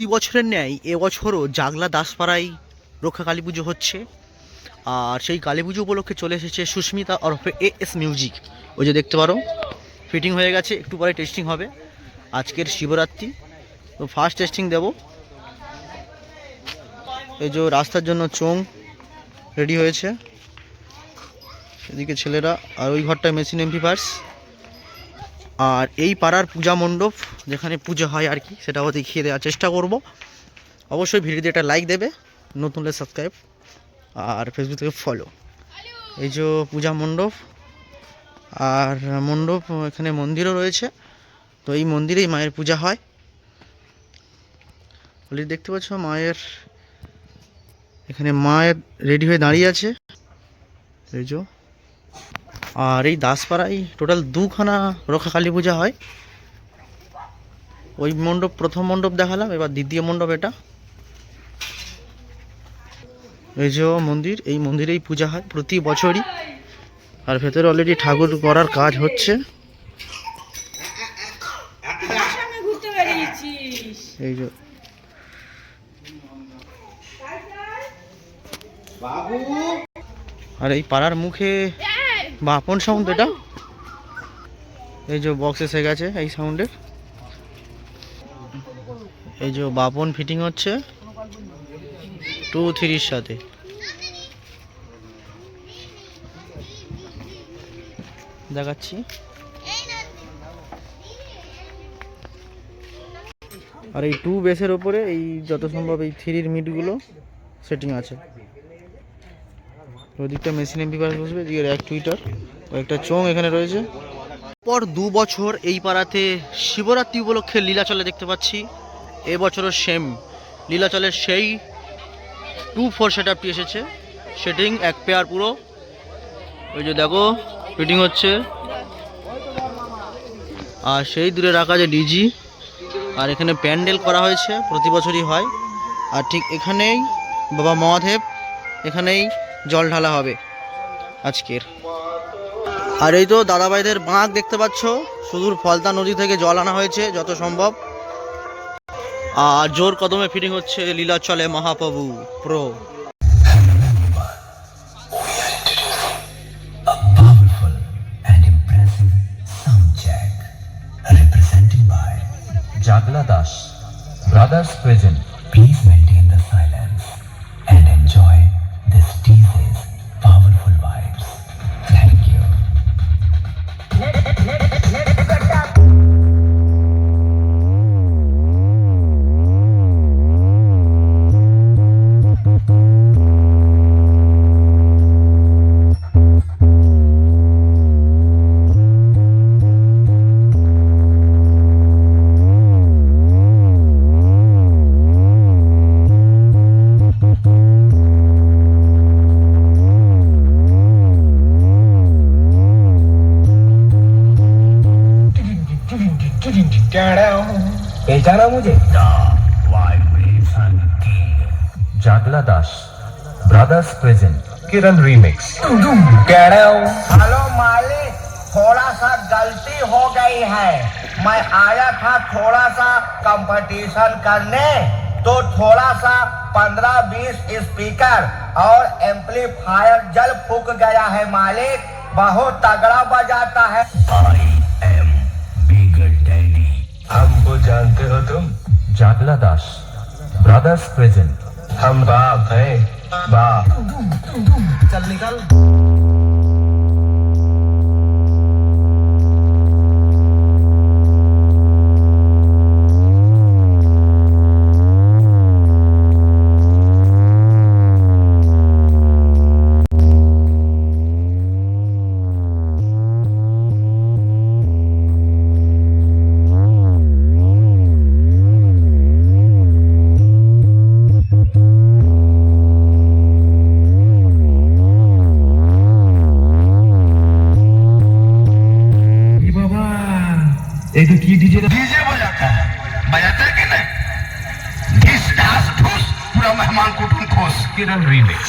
প্রতি বছরের ন্যায় এবছরও জাগলা দাসপাড়ায় রক্ষা কালী পুজো হচ্ছে। আর সেই কালী পুজো উপলক্ষে চলে এসেছে সুস্মিতা ওরফে এস মিউজিক। ওই যে দেখতে পারো ফিটিং হয়ে গেছে, একটু পরে টেস্টিং হবে। আজকের শিবরাত্রি, তো ফার্স্ট টেস্টিং দেব। এই যে রাস্তার জন্য চোং রেডি হয়েছে, এদিকে ছেলেরা, আর ওই ঘরটায় মেশিন এমপ্লিফায়ার্স। আর এই পাড়ার পূজা মণ্ডপ যেখানে পুজো হয় আর কি, সেটাও দেখিয়ে দেওয়ার চেষ্টা করব। অবশ্যই ভিডিওতে একটা লাইক দেবে, নতুন হলে সাবস্ক্রাইব, আর ফেসবুক থেকে ফলো। এই যে পূজা মণ্ডপ, আর মণ্ডপ এখানে মন্দিরও রয়েছে। তো এই মন্দিরেই মায়ের পূজা হয়। অলরেডি দেখতে পাচ্ছ মায়ের, এখানে মায়ের রেডি হয়ে দাঁড়িয়ে আছে। এই যে, আর এই দাসপাড়ায় টোটাল দুখানা রক্ষা কালী পূজা হয়। ওই মণ্ডপ প্রথম মণ্ডপ দেখালাম, এবার দ্বিতীয় মণ্ডপ এটা। এই যে মন্দির, এই মন্দিরেই পূজা হয় প্রতি বছরই। আর ভেতরে অলরেডি ঠাকুর করার কাজ হচ্ছে। এই যে আর এই পাড়ার মুখে বাপন সাউন্ড, এটা এই যে বক্স এসে গেছে এই সাউন্ডের। এই যে বাপন ফিটিং হচ্ছে 2-3-র সাথে। দেখাচ্ছি। আর এই 2 বেসের ওপরে এই যত সম্ভব এই 3-র মিটগুলো সেটিং আছে। ওদিকটা মেশিন এমপ্লিফায়ার বসবে, এদিকে র্যাক টুইটার, একটা চোং এখানে রয়েছে। পর 2 বছর এই পাড়াতে শিবরাত্রি উপলক্ষে লীলাচলে দেখতে পাচ্ছি। এবছরও সেম লীলাচলের সেই 2-4 সেটআপটি এসেছে। সেটিং এক পেয়ার পুরো। ওই যে দেখো ফিটিং হচ্ছে। আর সেই দূরে রাখা যে ডিজি, আর এখানে প্যান্ডেল করা হয়েছে, প্রতি বছরই হয়। আর ঠিক এখানেই বাবা মহাদেব, এখানেই জল ঢালা হবে আজকের। আর এই তো দাদাভাইদের বাঁক দেখতে পাচ্ছ, সুদূর ফলতা নদী থেকে জল আনা হয়েছে যত সম্ভব। আর জোর কদমে ফিটিং হচ্ছে লীলাচলে Mahaprabhu pro. Jagla Das Brothers present. Please maintain the silence and enjoy this DJ's powerful vibes. Thank you. पहचाना मुझे? Jagla Das Brothers present. Kiran remix. Hello मालिक, थोड़ा सा गलती हो गई है। मैं आया था थोड़ा सा कंपटीशन करने, तो थोड़ा सा 15-20 स्पीकर और एम्पलीफायर जल फूक गया है मालिक। बहुत तगड़ा बजाता है। हमको जानते हो तुम? Jagla Das Brothers present. हम बाप हैं, बाप। चल निकल। एक की डीजे बजाता है कि नहीं? घिस ढास ठूस, पूरा मेहमान को तुम खोस। Kiran remix.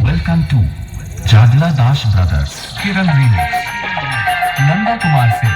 Welcome to Jagla Das Brothers Kiran remix. Nanda Kumar से।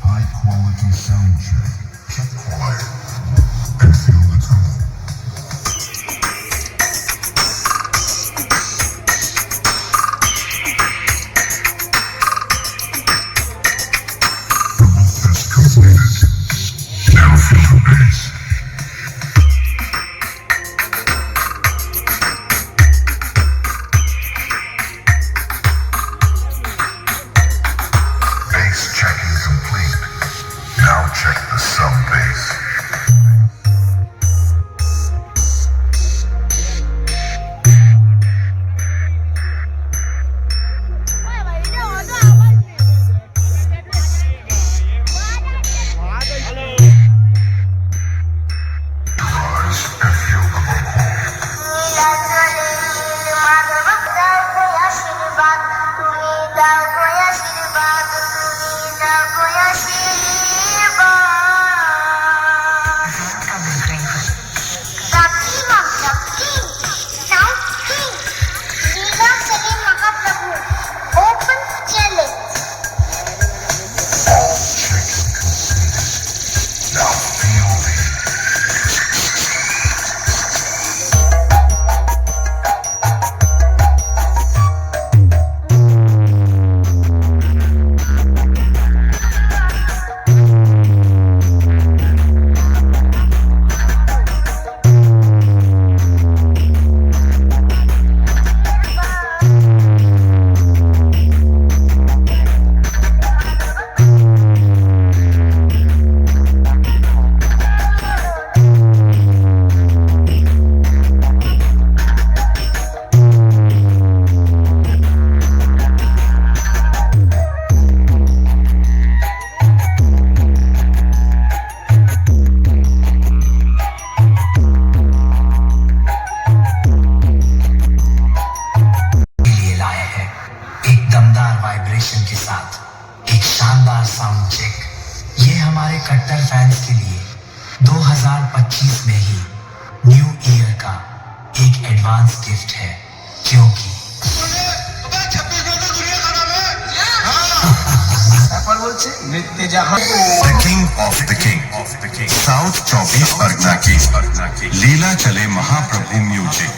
High quality sound check. Keep quiet and feel the tone. The move is completed. Now feel the bass. Bass checking complete. Now check the sub bass. Rise and feel the vocal. Open challenge. All checking completed. Now feel the लिए लाया है एक दमदार vibration के साथ एक शानदार sound check. ये हमारे कट्टर फैंस के लिए 2025 में ही न्यू ईयर का एक एडवांस गिफ्ट है, क्योंकि The king of the king. South 24 Pargana की लीला चले महाप्रभु म्यूजिक।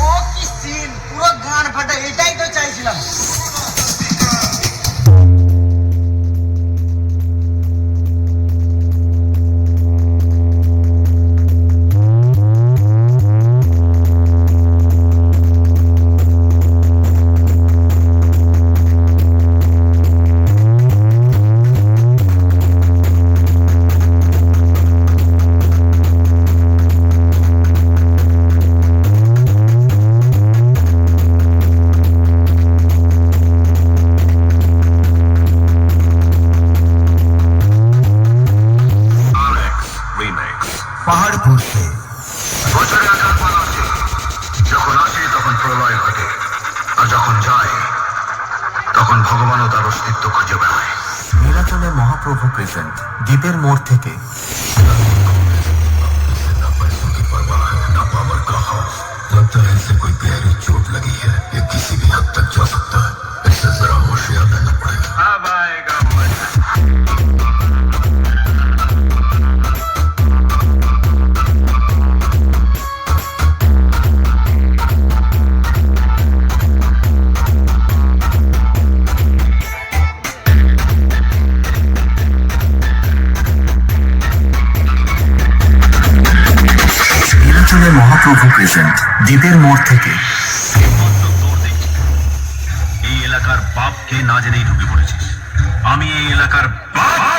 ও কি সিন, পুরো গান ফাটা, এটাই তো চাইছিলাম। পাহাড়পুর से বছরে আকার আসে, যখন আসে তখন প্রলয় ঘটে, আর যখন যায় তখন ভগবানও তার অস্তিত্ব খুঁজে বেড়ায়। নীলাচলে মহাপ্রভু প্রেজেন্ট দ্বীপের মোড় থেকে। लगता है इसे कोई गहरी चोट लगी है, ये किसी भी हद तक जा सकता है। इससे जरा होशियार रहना पड़ेगा। अब आएगा मजा। নীলাচলে মহাপ্রভু প্রেজেন্ট দ্বীপের মোড় থেকে বাপকে না জেনেই ঢুকে পড়েছিস। আমি এই এলাকার বাপ।